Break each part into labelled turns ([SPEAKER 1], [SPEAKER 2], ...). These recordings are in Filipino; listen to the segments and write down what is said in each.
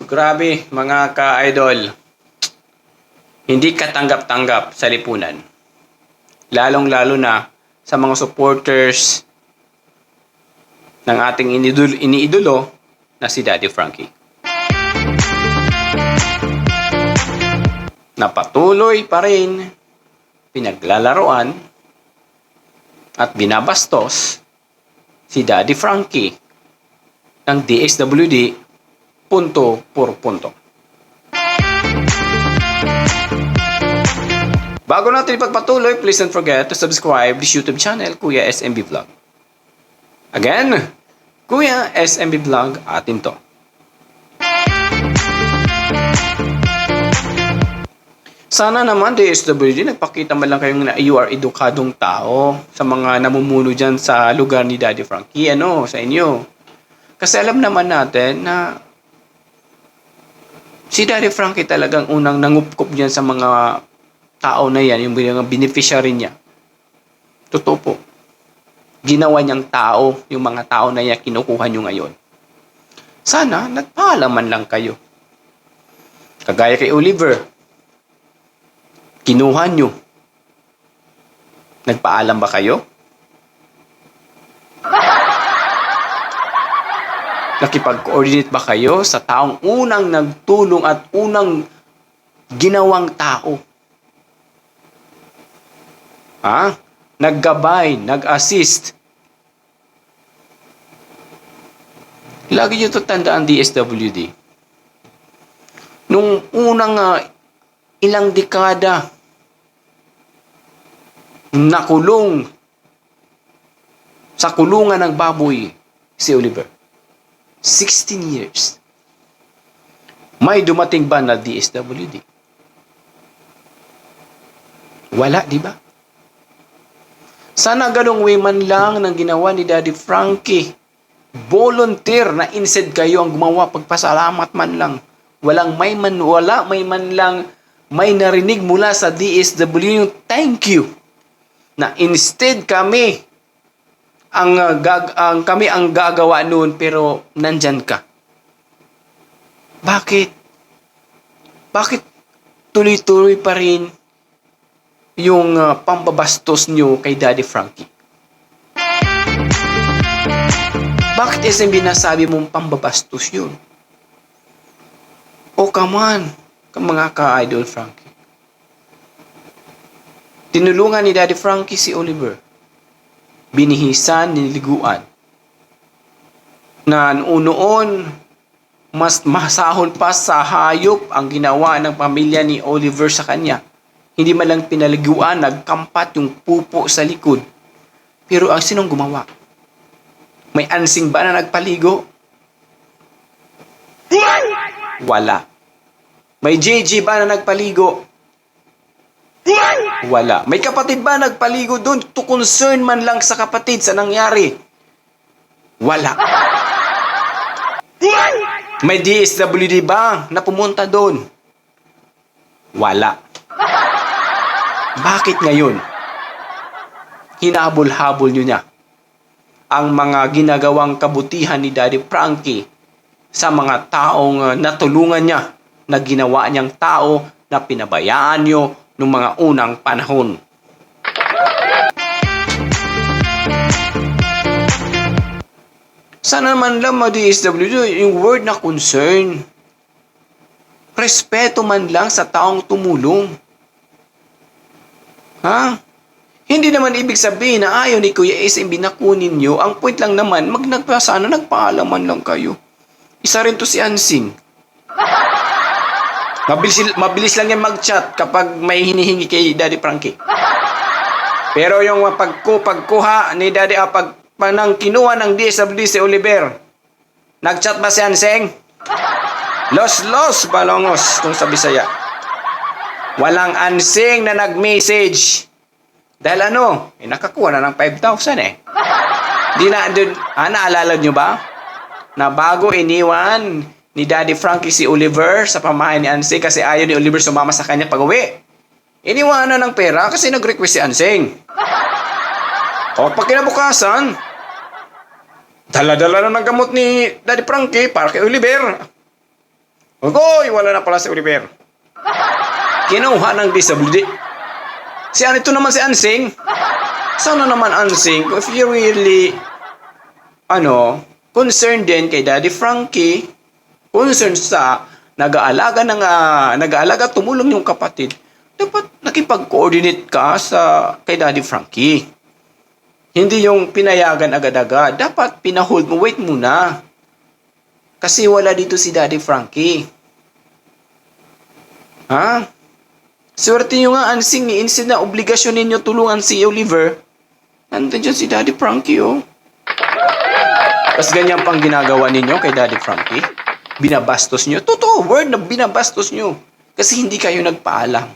[SPEAKER 1] Grabe mga ka-idol. Hindi katanggap-tanggap sa lipunan. Lalong-lalo na sa mga supporters ng ating iniidolo na si Daddy Frankie. Na patuloy pa rin pinaglalaroan at binabastos si Daddy Frankie ng DSWD punto por punto. Bago natin ipagpatuloy, please don't forget to subscribe this YouTube channel, Kuya SMB Vlog. Again, Kuya SMB Vlog, atin to. Sana naman DSWD, nagpakita man lang kayong na you are edukadong tao sa mga namumuno dyan sa lugar ni Daddy Frankie, sa inyo. Kasi alam naman natin na si Daddy Frankie talagang unang nangupkop dyan sa mga tao na yan, yung mga beneficiary niya. Totoo po. Ginawa niyang tao, yung mga tao na yan, kinukuha niyo ngayon. Sana, nagpaalaman lang kayo. Kagaya kay Oliver, kinuha niyo. Nagpaalam ba kayo? Nakipag-coordinate ba kayo sa taong unang nagtulong at unang ginawang tao? Naggabay, nag-assist. Lagi nyo ito tandaan, DSWD. Nung unang ilang dekada, nakulong sa kulungan ng baboy si Oliver. 16 years. May dumating ba na DSWD? Wala, di ba? Sana ganong way man lang ng ginawa ni Daddy Frankie. Volunteer na instead kayo ang gumawa, pagpasalamat man lang. Wala may man lang may narinig mula sa DSWD yung thank you. Na instead kami ang gagawa noon pero nandyan ka. Bakit? Bakit tuloy-tuloy pa rin yung pambabastos nyo kay Daddy Frankie? Bakit SMB nasabi mong pambabastos yun? Oh, come on, mga ka-idol Frankie. Tinulungan ni Daddy Frankie si Oliver. Binihisan, niliguan. Na noon, mas masahol pa sa hayop ang ginawa ng pamilya ni Oliver sa kanya. Hindi man lang pinaliguan, nagkampat yung pupo sa likod. Pero ang sinong gumawa? May ansing ba na nagpaligo? Wala. May JJ ba na nagpaligo? Wala. May kapatid ba nagpaligo doon to concern man lang sa kapatid sa nangyari? Wala. May DSWD ba na pumunta doon? Wala. Bakit ngayon? Hinabol-habol nyo niya ang mga ginagawang kabutihan ni Daddy Frankie sa mga taong natulungan niya, na ginawa niyang tao na pinabayaan nyo noong mga unang panahon. Sana naman lang DSWD yung word na concern. Respeto man lang sa taong tumulong. Hindi naman ibig sabihin na ayaw ni Kuya SMB na kunin nyo. Ang point lang naman, sana nagpaalaman lang kayo. Isa rin to si Ansing. Mabilis lang yan mag-chat kapag may hinihingi kay Daddy Frankie. Pero yung pagkuha ni Daddy, nang kinuha ng DSWD si Oliver, nag-chat ba si Ansing? Los balongos kung sa Bisaya. Walang Ansing na nag-message. Dahil nakakuha na ng 5,000 naalala nyo ba? Na bago iniwan ni Daddy Frankie si Oliver sa pamahay ni Ansing kasi ayaw ni Oliver sumama sa kanya pag-uwi. Iniwanan ng pera kasi nag-request si Ansing. O pag kinabukasan, dala-dala na ng gamot ni Daddy Frankie para kay Oliver. Ogoy, wala na pala si Oliver. Kinuha ng DSWD. Si ito naman si Ansing. Sana naman Ansing, if you really, concerned din kay Daddy Frankie, concerned sa nag-aalaga tumulong yung kapatid, dapat nakipag-coordinate ka kay Daddy Frankie. Hindi yung pinayagan agad-agad. Dapat pinahold mo, wait muna. Kasi wala dito si Daddy Frankie. Ha? Swerte nyo nga, Ansing, instead na obligasyon ninyo tulungan si Oliver, nandun dyan si Daddy Frankie, oh. Tapos ganyan pang ginagawa ninyo kay Daddy Frankie. Binabastos nyo. Totoo, word na binabastos nyo. Kasi hindi kayo nagpaalam.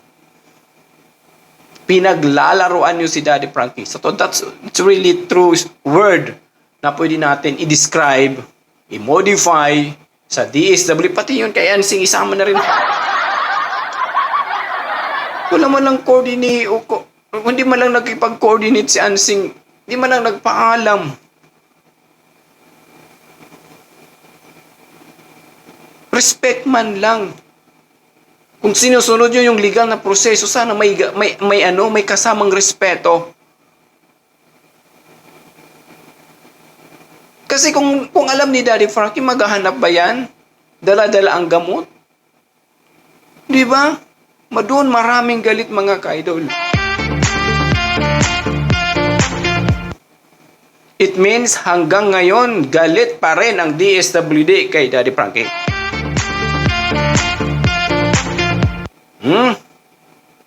[SPEAKER 1] Pinaglalaroan nyo si Daddy Frankie. So it's really true word na pwede natin i-describe, i-modify sa DSW. Pati yun kay Ansing, isama na rin. Wala man lang coordinate hindi man lang nagkipag-coordinate si Ansing. Hindi man lang nagpaalam. Respect man lang. Kung sinusunod nyo yung legal na proseso, sana may kasamang respeto. Kasi kung alam ni Daddy Frankie, maghahanap ba yan? Dala-dala ang gamot? Di ba? Doon maraming galit mga ka-idol. It means hanggang ngayon, galit pa rin ang DSWD kay Daddy Frankie.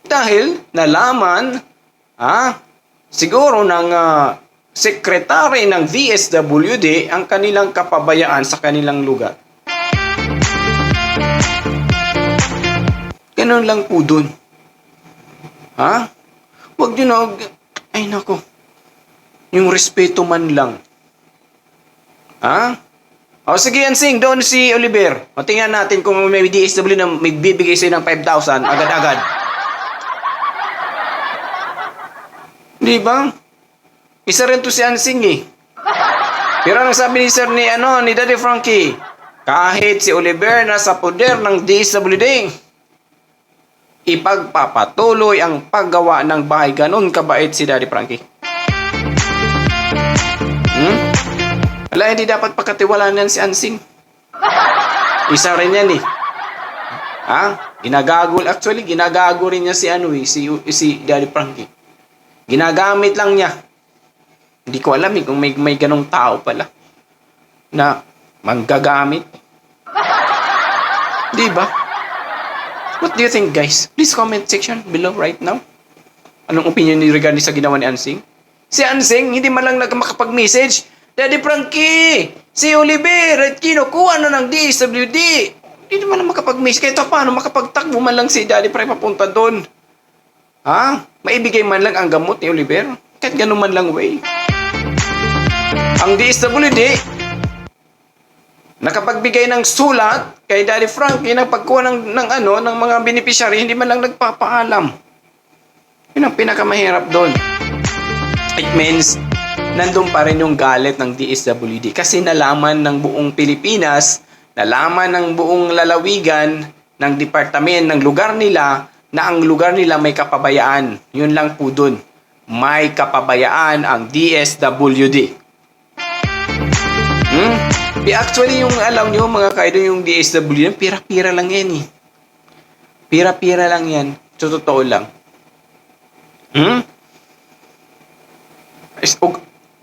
[SPEAKER 1] Dahil nalaman, siguro ng sekretary ng DSWD ang kanilang kapabayaan sa kanilang lugar. Ganun lang po dun. Huwag nyo na, ay nako, yung respeto man lang. O sige, Ansing, doon si Oliver. O tingnan natin kung may DSW na magbibigay sa'yo ng 5,000 agad-agad. Di ba? Isa rin to si Ansing eh. Pero ang sabi ni Sir ni Daddy Frankie, kahit si Oliver nasa poder ng DSWD, ipagpapatuloy ang paggawa ng bahay. Ganon kabait si Daddy Frankie. Wala, hindi dapat pagkatiwalaan yan si Ansing. Isa rin yan eh. Ginagago rin niya si Daddy Frankie. Ginagamit lang niya. Hindi ko alam kung may ganong tao pala na manggagamit. Di ba? What do you think, guys? Please comment section below right now. Anong opinion ni regarding sa ginawa ni Ansing? Si Ansing, hindi man lang makapag-message. Daddy Frankie, si Oliver, kinukuha na ng DSWD. Hindi naman na makapag-message. Kahit paano makapagtakbo man lang si Daddy Frankie papunta doon. Maibigay man lang ang gamot ni Oliver. Kahit ganun man lang way. Ang DSWD, nakapagbigay ng sulat kay Daddy Frankie na pagkuha ng mga beneficiary, hindi man lang nagpapaalam. Yun ang pinakamahirap doon. It means, nandun pa rin yung galit ng DSWD kasi nalaman ng buong Pilipinas, nalaman ng buong lalawigan ng departamen ng lugar nila na ang lugar nila may kapabayaan. Yun lang po dun. May kapabayaan ang DSWD. Actually, yung alam nyo mga kaido, yung DSWD, pira-pira lang yan eh. Pira-pira lang yan. So, totoo lang.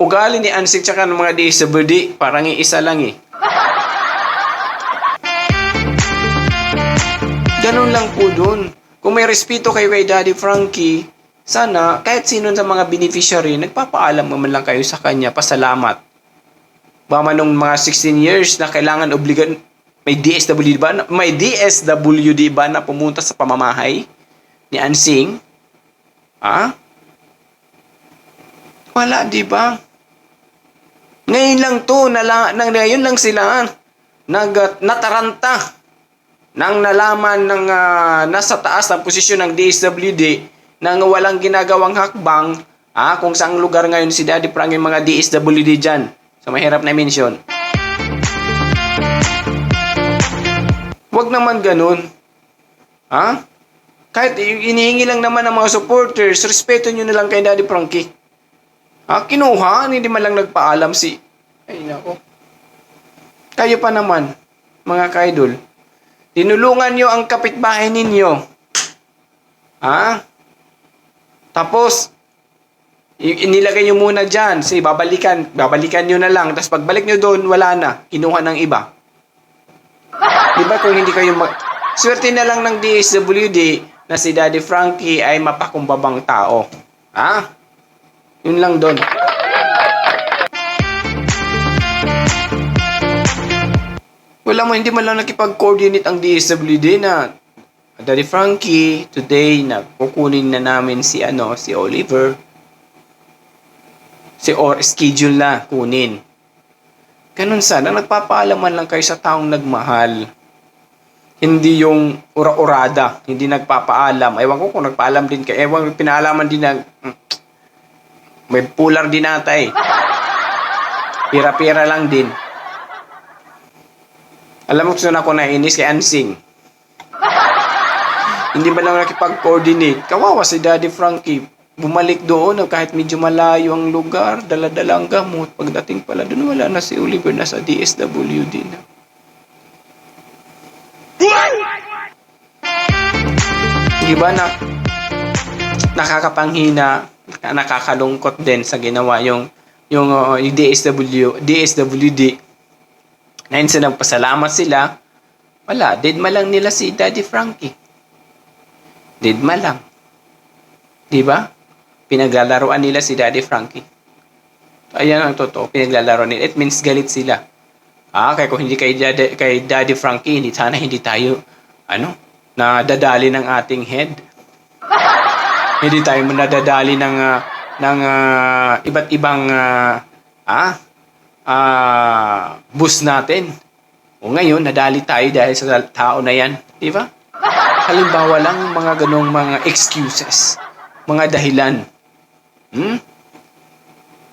[SPEAKER 1] Ugali ni Ansing tsaka ng mga DSWD, parang isa lang eh. Ganun lang po dun. Kung may respeto kayo kay Daddy Frankie, sana kahit sino sa mga beneficiary, nagpapaalam naman lang kayo sa kanya, pasalamat. Baka nung mga 16 years na kailangan obligan, may DSWD ba na pumunta sa pamamahay ni Ansing? Wala, di ba? Ngayon lang to, ngayon lang sila nataranta nang nalaman ng nasa taas ng posisyon ng DSWD nang walang ginagawang hakbang kung saang lugar ngayon si Daddy Frankie yung mga DSWD dyan. So, mahirap na mention. Huwag Huwag naman ganun. Ha? Kahit inihingi lang naman ng mga supporters, respeto nyo na lang kay Daddy Frankie. Ha? Kinuha, hindi man lang nagpaalam si... Ay, nako. Kayo pa naman, mga ka-idol. Tinulungan nyo ang kapitbahay ninyo. Ha? Tapos, inilagay nyo muna dyan. Sige, babalikan nyo na lang. Tapos pagbalik nyo doon, wala na. Kinuha ng iba. Diba kung hindi kayo swerte na lang ng DSWD na si Daddy Frankie ay mapakumbabang tao. Ha? Yun lang doon. Wala mo, hindi man lang nakipag-coordinate ang DSWD na Daddy Frankie, today kukunin na namin si Oliver. Or schedule na kunin. Ganun sana, nagpapaalaman lang kayo sa taong nagmahal. Hindi yung ura-urada, hindi nagpapaalam. Ewan ko kung nagpaalam din kayo. Ewan, pinaalaman din na may pular din ata eh. Pira-pira lang din. Alam mo kung ako nainis kay Ansing. Hindi ba lang nakipag-coordinate? Kawawa si Daddy Frankie. Bumalik doon kahit medyo malayo ang lugar, dala-dala ang gamot. Pagdating pala doon, wala na si Oliver, nasa DSWD na. Di ba na nakakapanghina, nakakalungkot din sa ginawa yung DSWD. Na instead ng pasalamat sila, wala, deadma lang nila si Daddy Frankie. Deadma lang. Di ba? Pinaglalaroan nila si Daddy Frankie. Ayan ang totoo, pinaglalaroan nila. It means galit sila. Kaya kung hindi kay Daddy Frankie, hindi tayo, nadadali ng ating head. Hindi tayo nadadali ng iba't ibang, bus natin. O ngayon, nadali tayo dahil sa tao na yan. Di ba? Halimbawa lang, mga ganong mga excuses. Mga dahilan.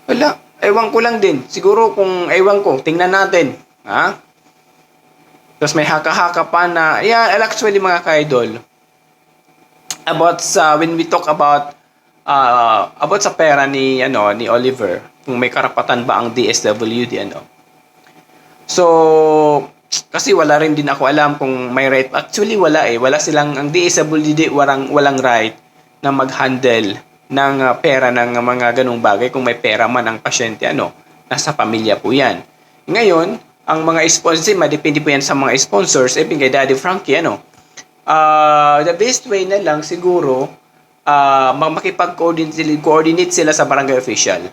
[SPEAKER 1] Wala. Ewan ko lang din. Siguro tingnan natin. Tapos may haka-haka pa na, actually mga ka-idol, when we talk about sa pera ni Oliver, kung may karapatan ba ang DSWD, So, kasi wala rin din ako alam kung may right. Actually, wala eh. Ang DSWD walang right na mag-handle ng pera ng mga ganung bagay. Kung may pera man ang pasyente, nasa pamilya po yan. Ngayon, ang mga sponsors, madepende po yan sa mga sponsors, kay Daddy Frankie, the best way na lang siguro, makipag-coordinate sila sa barangay official.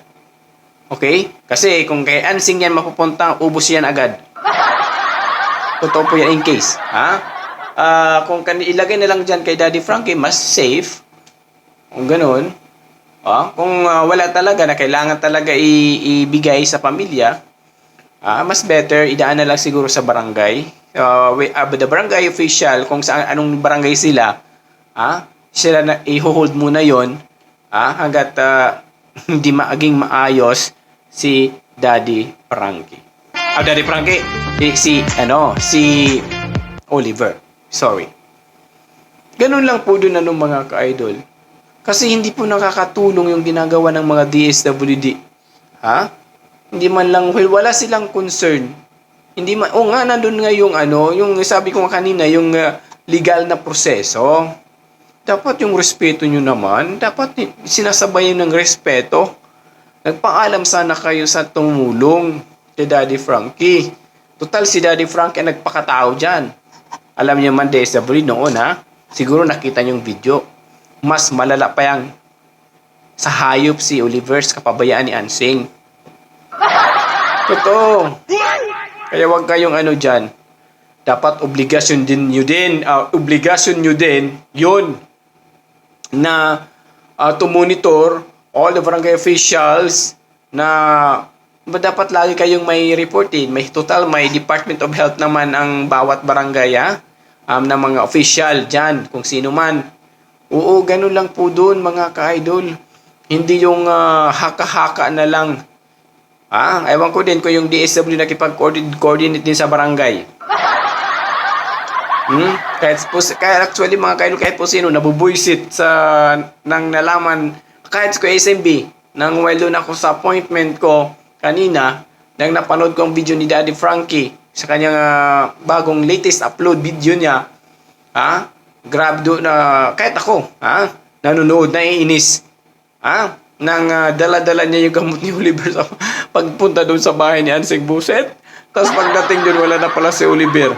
[SPEAKER 1] Okay? Kasi kung kay Ansing yan mapupunta, ubos yan agad. Totoo po yan in case. Kung ilagay na lang dyan kay Daddy Frankie, mas safe. Kung ganun. Kung wala talaga na kailangan talaga ibigay sa pamilya, mas better, idaan na lang siguro sa barangay. The barangay official, kung saan anong barangay sila, sila na i-hold muna yon hanggat hindi maging maayos si Daddy Frankie. Daddy Frankie, si Oliver. Sorry. Ganun lang po dun mga ka-idol. Kasi hindi po nakakatulong yung ginagawa ng mga DSWD. Hindi man lang, wala silang concern. Nandun nga yung sabi ko kanina, yung legal na proseso. Dapat yung respeto nyo naman, dapat sinasabayan ng respeto. Nagpaalam sana kayo sa tumulong si Daddy Frankie. Total, si Daddy Frankie ay nagpakatao dyan. Alam niyo man, DSWD noon siguro nakita nyo yung video. Mas malala pa yang sa hayop si Oliver sa kapabayaan ni Ansing. Totoo. Kaya wag kayong dyan. Dapat obligasyon nyo din yun na to monitor all the barangay officials na dapat lagi kayong may reportin. May Department of Health naman ang bawat barangay na mga official dyan, kung sino man. Oo, ganun lang po doon mga ka-idol. Hindi yung haka-haka na lang. Ewan ko din kung yung DSW nakipag-coordinate din sa barangay. Kaya actually mga kaidol, kahit po sino nabubuisit sa nang nalaman, kahit ko SMB, nang while doon ako sa appointment ko kanina, nang napanood ko ang video ni Daddy Frankie sa kanyang bagong latest upload video niya, grabe doon na kahit ako, nanonood, naiinis, nang dala-dala niya yung gamot ni Oliver sa pagpunta doon sa bahay ni Ansing Buset. Tapos pagdating doon, wala na pala si Oliver.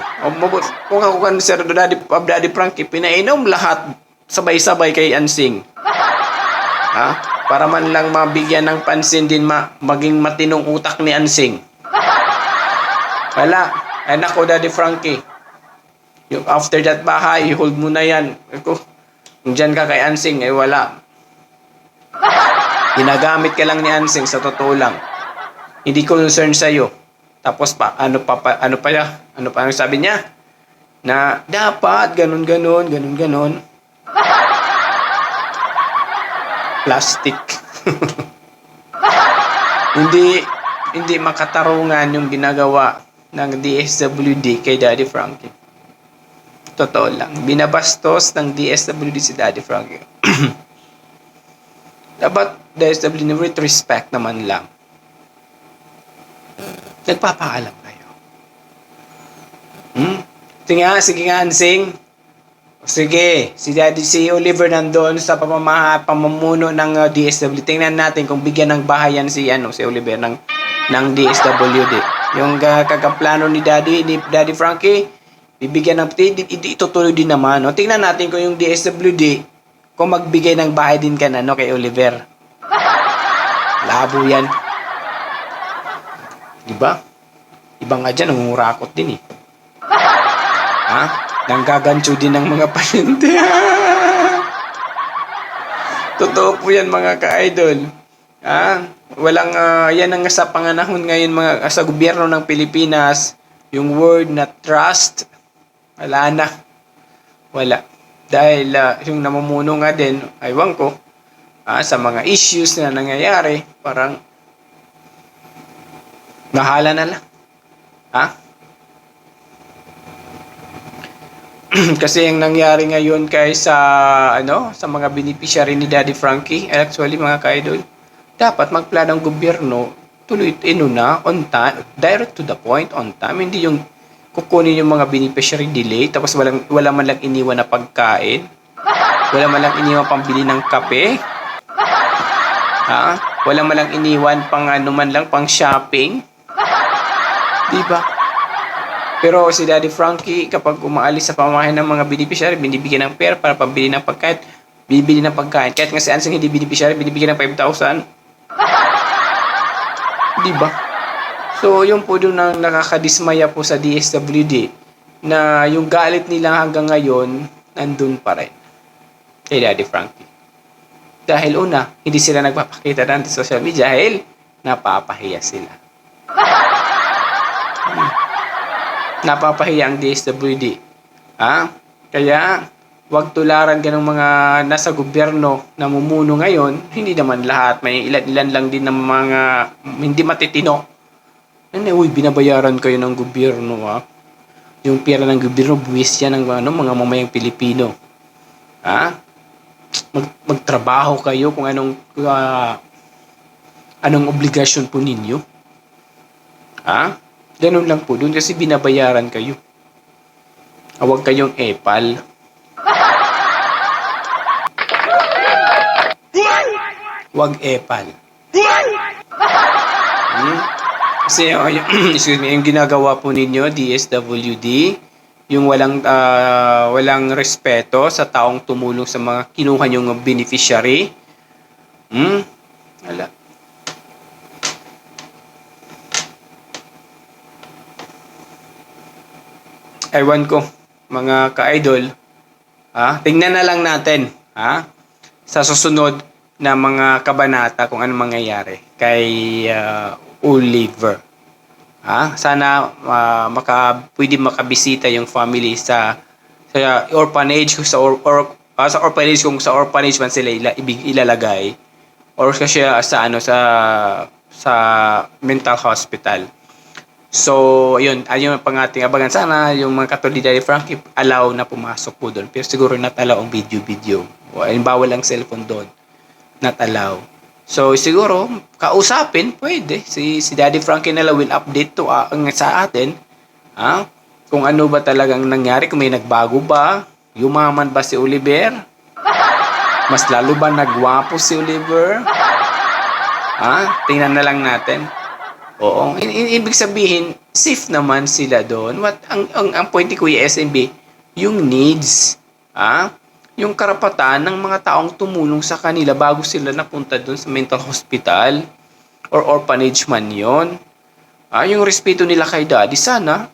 [SPEAKER 1] Kung ako kan Sir Daddy Frankie, pinainom lahat sabay-sabay kay Ansing. Para man lang mabigyan ng pansin din maging matinong utak ni Ansing. Wala. Anak ko, Daddy Frankie. Yung after that bahay, hold mo na yan. Kung dyan ka kay Ansing, wala. Ginagamit ka lang ni Ansing, sa totoo lang. Hindi concern sa'yo. Tapos ano pa ang sabi niya? Na dapat ganun. Plastic. hindi makatarungan yung ginagawa ng DSWD kay Daddy Frankie. Totoo lang. Binabastos ng DSWD si Daddy Frankie. Dapat DSWD with respect naman lang. Nagpapaalam kayo. Sige nga, Ansing. Sige, si Oliver nandoon sa pamumuno ng DSWD. Tingnan natin kung bigyan ng bahayan si Oliver ng DSWD. Yung kakaplano ni Daddy Frankie, bibigyan ng itutuloy din naman. No? Tingnan natin kung yung DSWD kung magbigay ng bahay din ka kay Oliver. Labo yan. Diba? Iba nga dyan, nangungurakot din eh. Nanggagancho din ng mga pasyente. Totoo po yan mga ka-idol. Walang, yan ang sa panganahon ngayon sa gobyerno ng Pilipinas, yung word na trust, wala na. Wala. Dahil yung namumuno nga din, aywan ko, sa mga issues na nangyayari, parang nahala na lang. Kasi yung nangyari ngayon sa mga beneficiary ni Daddy Frankie, actually mga ka-idol, dapat magplano ng gobyerno, tuloy on time, direct to the point, on time, hindi yung kukunin yung mga beneficiary delay, tapos wala man lang iniwan na pagkain, wala man lang iniwan pambili ng kape, wala man lang iniwan pang shopping. Diba? Pero si Daddy Frankie, kapag umaalis sa pamamahay ng mga beneficiary, binibigyan ng pera para pambili ng pagkain, bibili ng pagkain. Kahit nga si Ansing hindi beneficiary, binibigyan ng 5,000. Diba? So, yun po doon ang nakakadismaya po sa DSWD na yung galit nila hanggang ngayon, nandun pa rin kay Daddy Frankie. Dahil una, hindi sila nagpapakita ng social media dahil napapahiya sila. Napapahiya ang DSWD. Kaya, wag tularan ka ng mga nasa gobyerno na mumuno ngayon. Hindi naman lahat. May ilan lang din ng mga hindi matitino. Binabayaran kayo ng gobyerno. Yung pera ng gobyerno, buwis yan ng mga mamayang Pilipino. Magtrabaho kayo kung anong obligasyon po ninyo. Ganun lang po doon kasi binabayaran kayo. Huwag kayong epal. Huwag epal. Kasi yung ginagawa po ninyo, DSWD, yung walang respeto sa taong tumulong sa mga kinuha nyong beneficiary. Wala. Ewan ko, mga ka-idol, tingnan na lang natin, sa susunod na mga kabanata kung ano mangyayari kay Oliver. Sana pwede makabisita yung family sa orphanage sa orphanage kung sa orphanage man sila ilalagay or kasi sa mental hospital. So, ayun pang ating abangan. Sana yung mga katulad ni Daddy Frankie allow na pumasok po doon. Pero siguro not allow ang video. O, bawal ang cellphone doon. Not allow. So, siguro, kausapin, pwede. Si Daddy Frankie nila will update to sa atin. Kung ano ba talagang nangyari, kung may nagbago ba, yumaman ba si Oliver? Mas lalo ba nagwapo si Oliver? Tingnan na lang natin. Oo, ibig sabihin, safe naman sila doon. Ang point ni Kuya SMB, yung needs, yung karapatan ng mga taong tumulong sa kanila bago sila napunta doon sa mental hospital or orphanage man yon. Yung respeto nila kay Daddy, sana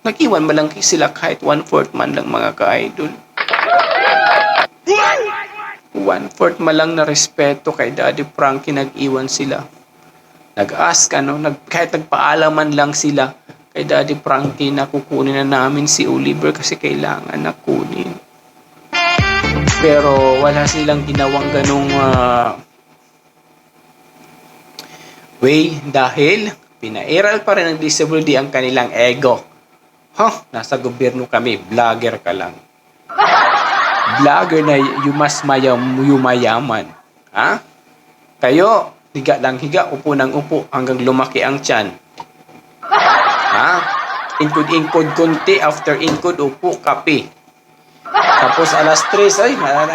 [SPEAKER 1] nag-iwan man lang sila kahit 1/4 man lang mga ka-idol. 1/4 man lang na respeto kay Daddy Frankie, nag-iwan sila. Nag-ask, kahit nagpaalaman lang sila kay Daddy Frankie na kukunin na namin si Oliver kasi kailangan na kunin. Pero wala silang ginawang ganung way dahil pinairal pa rin ng DSWD ang kanilang ego. Nasa gobyerno kami, vlogger ka lang. Vlogger na yumayaman. Kayo, higa lang higa, upo ng upo hanggang lumaki ang tiyan. Inkod-inkod konti, after inkod, upo, kape. Tapos alas 3,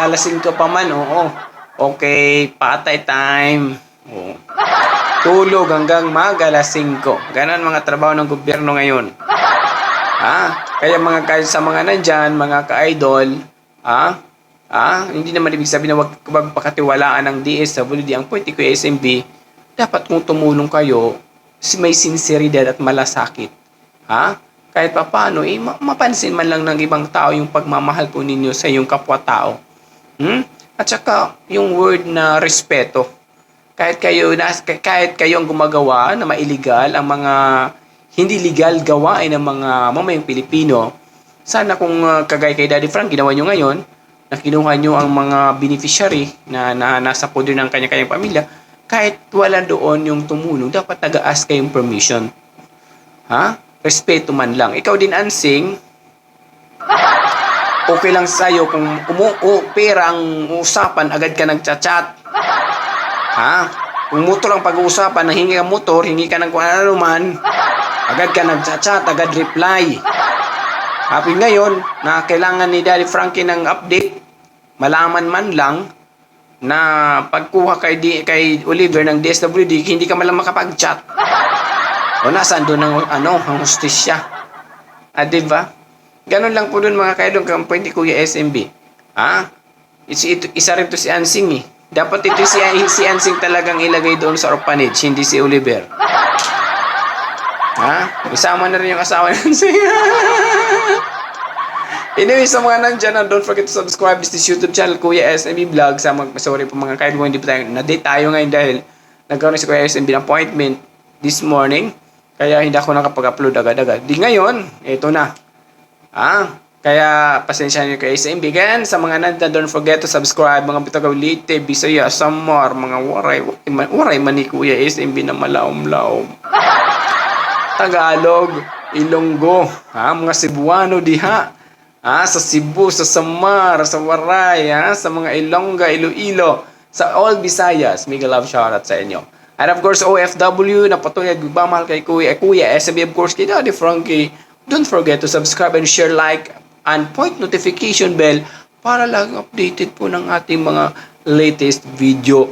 [SPEAKER 1] alas 5 pa man, oo. Okay, patay time. Oo. Tulog hanggang alas 5. Ganon mga trabaho ng gobyerno ngayon. Kaya sa mga nandyan, mga ka-idol, hindi naman ibig sabihin na wag pakatiwalaan ng DSWD. Ang point ko SMB, dapat kung tumulong kayo, may sinseridad at malasakit. Kahit paano, mapansin man lang ng ibang tao yung pagmamahal po ninyo sa iyong kapwa-tao. At saka, yung word na respeto. Kahit kayo ang gumagawa na ma-illegal, ang mga hindi legal gawain ng mga mamayang Pilipino, sana kung kagaya kay Daddy Frank, ginawa nyo ngayon, na kinuha nyo ang mga beneficiary na nasa poder ng kanya-kanyang pamilya, kahit wala doon yung tumulong, dapat nag-ask kayong permission. Respeto man lang. Ikaw din, Ansing, okay lang sa'yo kung pera ang usapan, agad ka nagchat-chat. Kung motor ang pag-uusapan, hingi ka motor, hingi ka ng kung ano man, agad ka nagchat-chat, agad reply. Happy ngayon na kailangan ni Daddy Frankie ng update, malaman man lang na pagkuha kay Oliver ng DSWD, hindi ka man lang makapag-chat. O nasaan doon ang hustisya? Diba? Ganun lang po doon mga kaidong kampoy ni Kuya SMB. Isa rin to si Ansing Dapat ito si Ansing talagang ilagay doon sa orphanage, hindi si Oliver. Isama na rin yung asawa ng Ansing. Anyway, sa mga nandyan, don't forget to subscribe to this YouTube channel, Kuya SMB Vlog. Sorry po mga kaidong, hindi pa na-date tayo ngayon dahil nagkaroon si Kuya SMB ng appointment this morning. Kaya hindi ako nakapag-upload agad-agad. Di ngayon, ito na. Kaya pasensya niyo kay SMB. Again, sa mga nandyan, don't forget to subscribe. Mga Bitagaw Leyte, Bisaya, Samar, mga waray man ni Kuya SMB na malaom-laom. Tagalog, Ilonggo, mga Cebuano diha. Sa Cebu, sa Samar, sa Waray, sa mga Ilongga, Iloilo, sa all Visayas. Mega love shoutout sa inyo. And of course, OFW na patuloy nagbabamahal kay Kuya SMB, of course, kay Daddy Frankie. Don't forget to subscribe and share, like, and point notification bell para lang updated po ng ating mga latest video.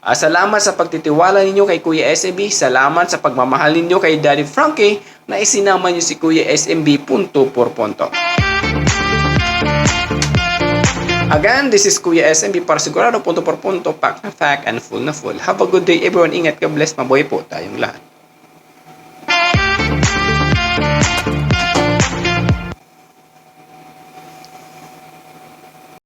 [SPEAKER 1] Salamat sa pagtitiwala ninyo kay Kuya SMB. Salamat sa pagmamahal ninyo kay Daddy Frankie na isinama niyo si Kuya SMB punto por punto. Again, this is Kuya SMB para sigurado punto por punto, pack na fact and full na full. Have a good day everyone. Ingat ka, bless, mabuhay po tayong lahat.